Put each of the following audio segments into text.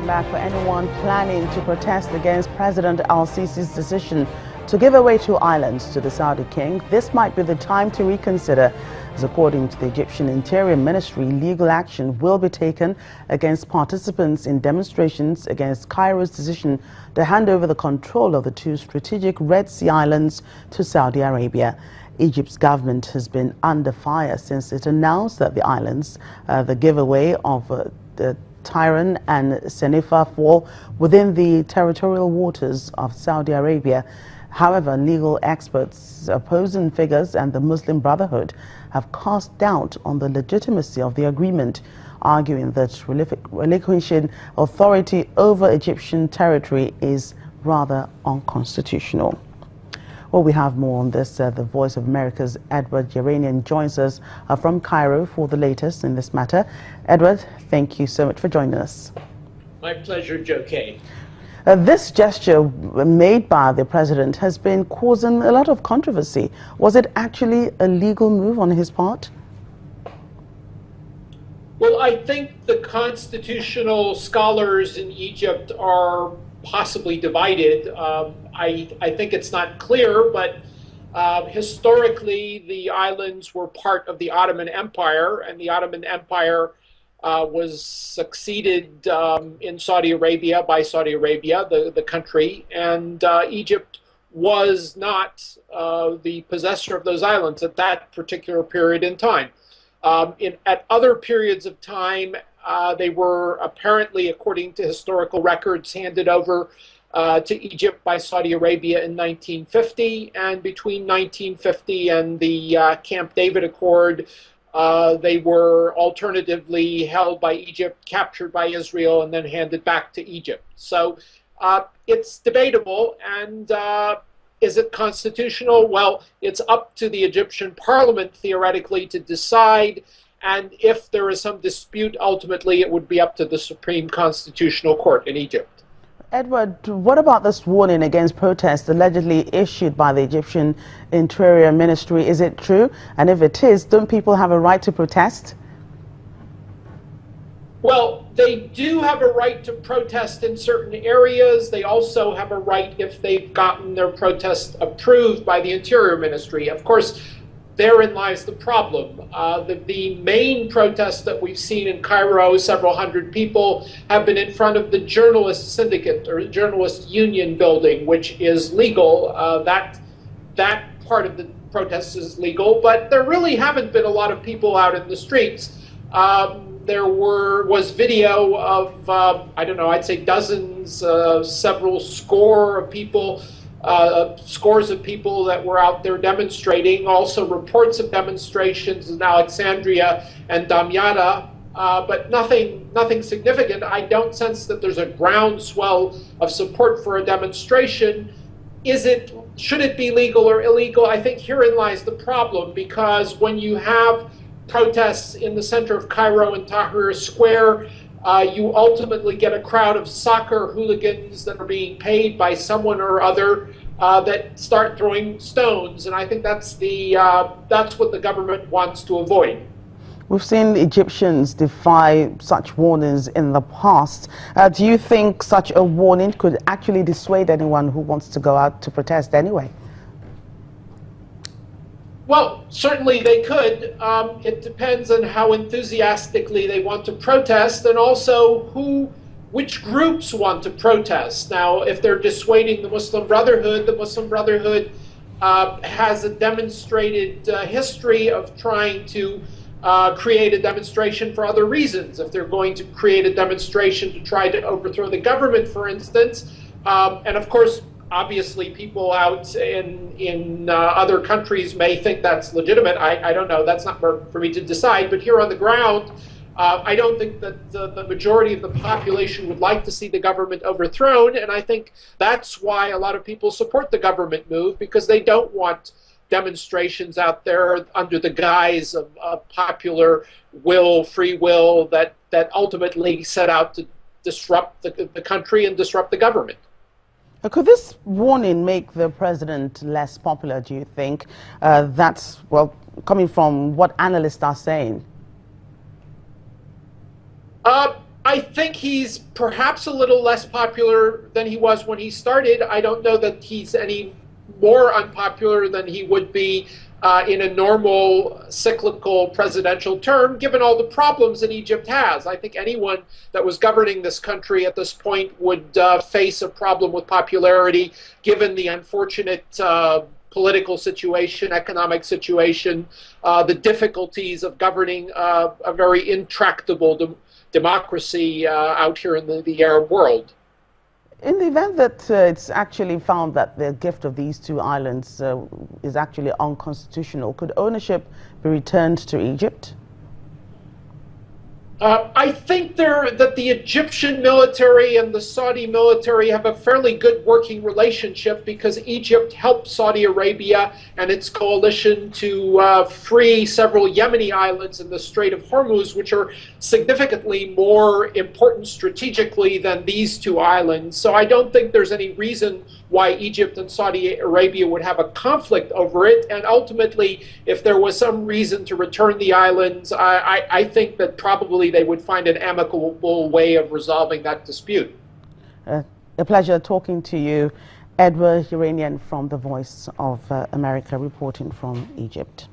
back for anyone planning to protest against President al-Sisi's decision to give away 2 islands to the Saudi king. This might be the time to reconsider, as according to the Egyptian Interior Ministry, legal action will be taken against participants in demonstrations against Cairo's decision to hand over the control of the 2 strategic Red Sea islands to Saudi Arabia. Egypt's government has been under fire since it announced that the islands, the giveaway of the Tyran and Senifa, fall within the territorial waters of Saudi Arabia. However, legal experts, opposing figures and the Muslim Brotherhood have cast doubt on the legitimacy of the agreement, arguing that relinquishing authority over Egyptian territory is rather unconstitutional. Well, we have more on this. The Voice of America's Edward Yeranian joins us from Cairo for the latest in this matter. Edward, thank you so much for joining us. My pleasure, Joe Kay. This gesture made by the president has been causing a lot of controversy. Was it actually a legal move on his part? Well, I think the constitutional scholars in Egypt are possibly divided. I think it's not clear, but historically the islands were part of the Ottoman Empire, and the Ottoman Empire was succeeded in Saudi Arabia by Saudi Arabia, the country, and Egypt was not the possessor of those islands at that particular period in time. At other periods of time, they were apparently, according to historical records, handed over to Egypt by Saudi Arabia in 1950, and between 1950 and the Camp David Accord, they were alternatively held by Egypt, captured by Israel, and then handed back to Egypt. So it's debatable, and is it constitutional? Well, it's up to the Egyptian parliament, theoretically, to decide. And if there is some dispute, ultimately it would be up to the Supreme Constitutional Court in Egypt. Edward, what about this warning against protests allegedly issued by the Egyptian Interior Ministry? Is it true? And if it is, don't people have a right to protest? Well, they do have a right to protest in certain areas. They also have a right if they've gotten their protest approved by the Interior Ministry. Of course, therein lies the problem. The main protests that we've seen in Cairo, several hundred people, have been in front of the journalist syndicate or journalist union building, which is legal. That part of the protest is legal, but there really haven't been a lot of people out in the streets. There was video of, I don't know, I'd say dozens, several score of people, scores of people that were out there demonstrating. Also reports of demonstrations in Alexandria and Damietta, but nothing significant. I don't sense that there's a groundswell of support for a demonstration. Should it be legal or illegal? I think herein lies the problem, because when you have protests in the center of Cairo in Tahrir Square, you ultimately get a crowd of soccer hooligans that are being paid by someone or other that start throwing stones, and I think that's what the government wants to avoid. We've seen Egyptians defy such warnings in the past. Do you think such a warning could actually dissuade anyone who wants to go out to protest anyway? Well, certainly they could. It depends on how enthusiastically they want to protest, and also which groups want to protest. Now, if they're dissuading the Muslim Brotherhood has a demonstrated history of trying to create a demonstration for other reasons. If they're going to create a demonstration to try to overthrow the government, for instance, and of course, obviously, people out in other countries may think that's legitimate. I don't know. That's not for me to decide. But here on the ground, I don't think that the majority of the population would like to see the government overthrown. And I think that's why a lot of people support the government move, because they don't want demonstrations out there under the guise of popular will, free will, that ultimately set out to disrupt the country and disrupt the government. Could this warning make the president less popular, do you think? That's, well, coming from what analysts are saying. I think he's perhaps a little less popular than he was when he started. I don't know that he's any more unpopular than he would be in a normal cyclical presidential term, given all the problems that Egypt has. I think anyone that was governing this country at this point would face a problem with popularity, given the unfortunate political situation, economic situation, the difficulties of governing a very intractable democracy out here in the Arab world. In the event that it's actually found that the gift of these two islands is actually unconstitutional, could ownership be returned to Egypt? I think that the Egyptian military and the Saudi military have a fairly good working relationship because Egypt helped Saudi Arabia and its coalition to free several Yemeni islands in the Strait of Hormuz, which are significantly more important strategically than these two islands. So I don't think there's any reason why Egypt and Saudi Arabia would have a conflict over it. And ultimately, if there was some reason to return the islands, I think that probably they would find an amicable way of resolving that dispute. A pleasure talking to you, Edward Uranian from the Voice of America, reporting from Egypt.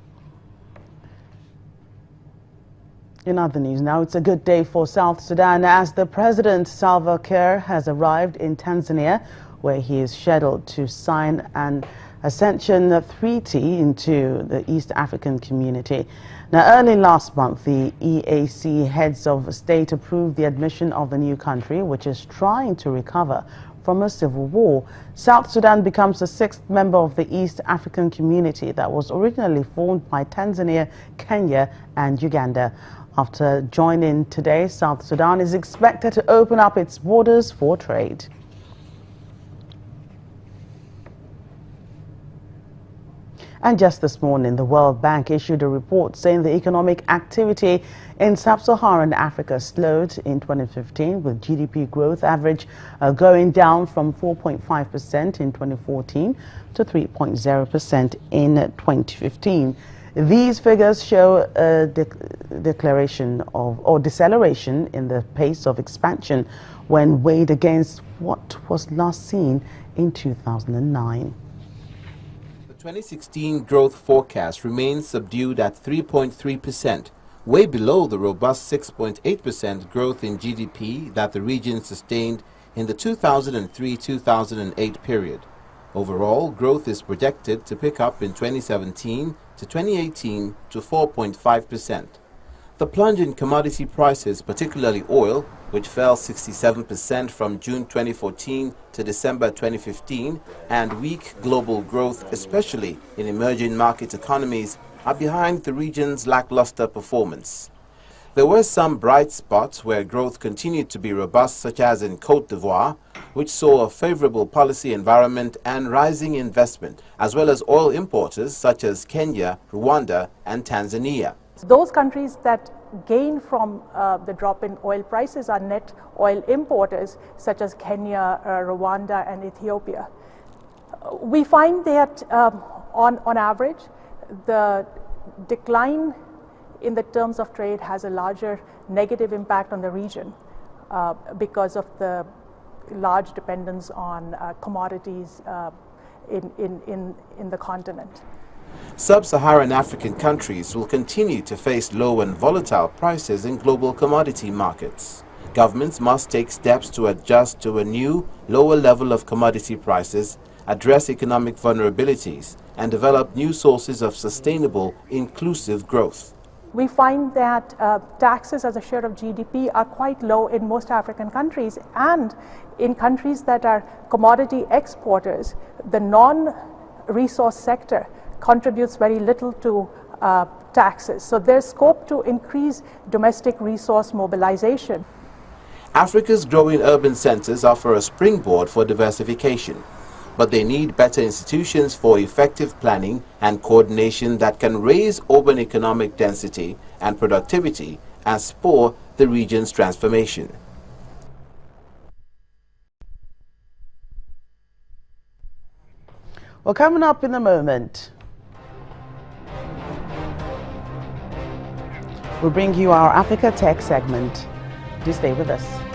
In other news now, it's a good day for South Sudan as the President Salva Kiir has arrived in Tanzania, where he is scheduled to sign an accession treaty into the East African Community. Now, early last month, the EAC heads of state approved the admission of the new country, which is trying to recover from a civil war. South Sudan becomes the sixth member of the East African Community that was originally formed by Tanzania, Kenya, and Uganda. After joining today, South Sudan is expected to open up its borders for trade. And just this morning, the World Bank issued a report saying the economic activity in sub-Saharan Africa slowed in 2015, with GDP growth average going down from 4.5% in 2014 to 3.0% in 2015. These figures show a deceleration in the pace of expansion when weighed against what was last seen in 2009. 2016 growth forecast remains subdued at 3.3%, way below the robust 6.8% growth in GDP that the region sustained in the 2003-2008 period. Overall, growth is projected to pick up in 2017 to 2018 to 4.5%. The plunge in commodity prices, particularly oil, which fell 67% from June 2014 to December 2015, and weak global growth, especially in emerging market economies, are behind the region's lackluster performance. There were some bright spots where growth continued to be robust, such as in Côte d'Ivoire, which saw a favorable policy environment and rising investment, as well as oil importers such as Kenya, Rwanda, and Tanzania. Those countries that gain from the drop in oil prices are net oil importers, such as Kenya, Rwanda, and Ethiopia. We find that on average, the decline in the terms of trade has a larger negative impact on the region because of the large dependence on commodities in the continent. Sub-Saharan African countries will continue to face low and volatile prices in global commodity markets. Governments must take steps to adjust to a new, lower level of commodity prices, address economic vulnerabilities, and develop new sources of sustainable, inclusive growth. We find that taxes as a share of GDP are quite low in most African countries, and in countries that are commodity exporters, the non-resource sector contributes very little to taxes. So there's scope to increase domestic resource mobilization. Africa's growing urban centers offer a springboard for diversification, but they need better institutions for effective planning and coordination that can raise urban economic density and productivity and spur the region's transformation. Well, coming up in a moment, we'll bring you our Africa Tech segment. Do stay with us.